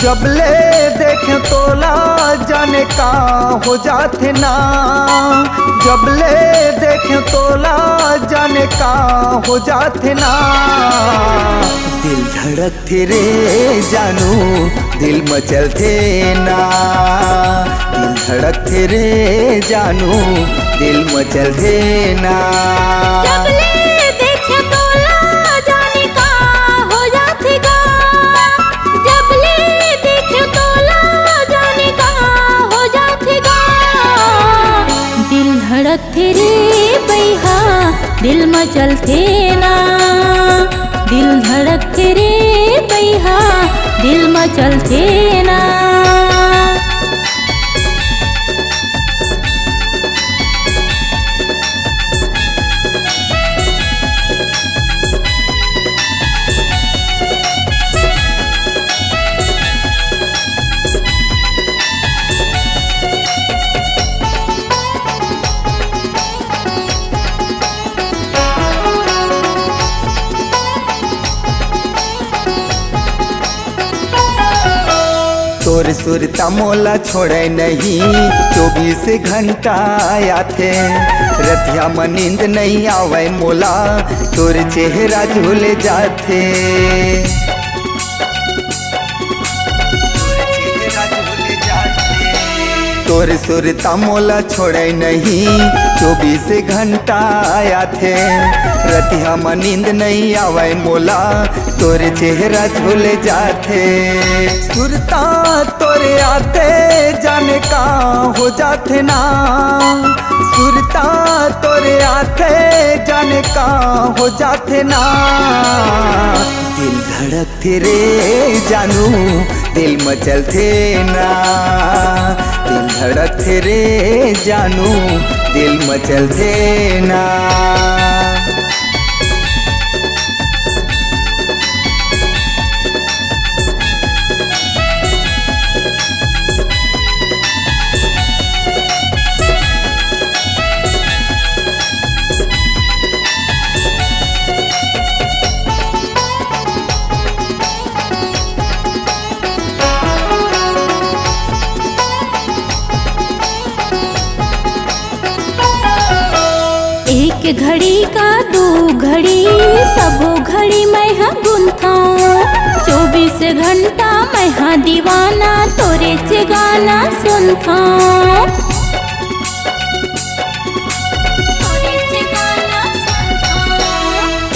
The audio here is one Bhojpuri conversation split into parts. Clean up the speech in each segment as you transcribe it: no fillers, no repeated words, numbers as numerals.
जबले देखे तोला जाने का हो जाते ना, जबले देखे तोला जाने का हो जाते ना। दिल धड़कते रे जानू दिल मचलते ना, दिल धड़कते रे जानू दिल मचलते ना। जबले देखे तोला जाने का हो जातेगा, जबले देखे तोला जाने का हो जातेगा। दिल धड़कते रे बैहा दिल मचलते ना, दिल धड़कते रे बैहा दिल मचलते ना। तोर सुरता मोला छोड़े नहीं, 24 घंटा आथे। रतिया में नींद नहीं आवे मोला, तोर चेहरा झूल जाथे। तोर सुरता मोला छोड़े नहीं, 24 घंटा आथे। रतिया में नींद नहीं आवे मोला, तोर चेहरा झूल जाथे। सुरता तोरे आते जाने का हो जाते ना, सुरता तोरे आते जाने का हो जाते ना। दिल धड़कते रे जानू दिल मचलते ना, दिल धड़कते रे जानू दिल मचलते ना। एक घड़ी का दो घड़ी सबो घड़ी मैं हाँ गुंथाऊं। 24 घंटा मैं हाँ दीवाना तोरे से गाना सुनताऊं।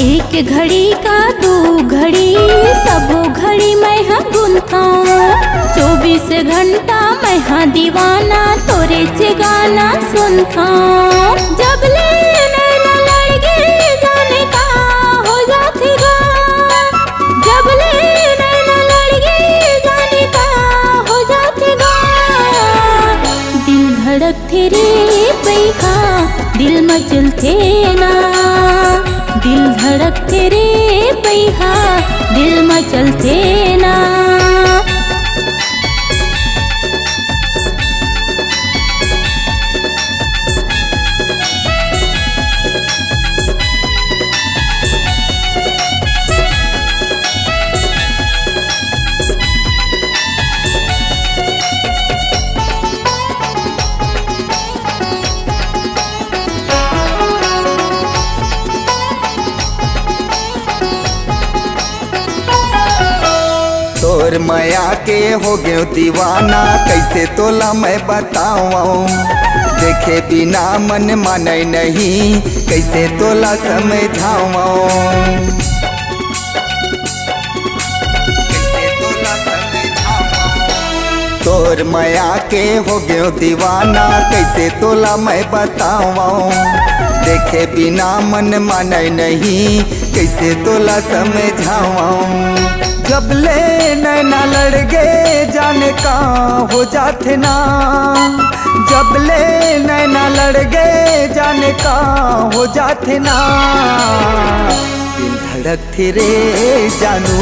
एक घड़ी का दो घड़ी सबो घड़ी मैं हाँ गुंथाऊं। 24 घंटा मैं हाँ दीवाना तोरे से गाना सुनताऊं। जबले नैना लड़के जाने का हो जातेगा, जबले नैना लड़के जाने का हो जातेगा। दिल धड़कते रे बैहा दिल मचलते ना, दिल धड़कते रे बैहा दिल मचलते ना। तोर माया के हो गयो दीवाना, कैसे तोला मैं बताऊं। देखे बिना मन माने नहीं, कैसे तोला समझाऊं। तोर माया के हो गयो दीवाना, कैसे तोला मैं बताऊं। देखे बिना मन माने नहीं, कैसे तोला समझाऊं। जबले नैना लड़के जाने का हो जाते ना, जबले नैना लड़के जाने का हो जाते ना। दिल धड़कते रे जानू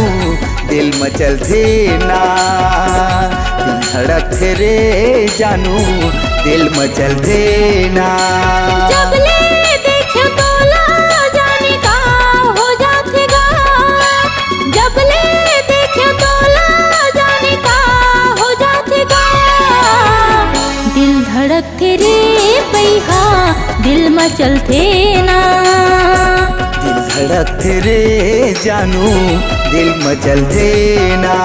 दिल मचलते ना, दिल धड़कते रे जानू दिल मचलते ना। जबले देखे तोला जाने का हो जातेगा, जबले देखे तोला जाने का ना। दिल धड़कते रे जानू दिल मचलते ना।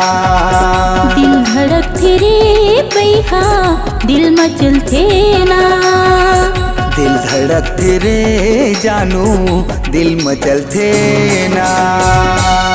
दिल धड़कते रे बैहा दिल मचलते ना। दिल धड़कते रे जानू दिल मचलते ना।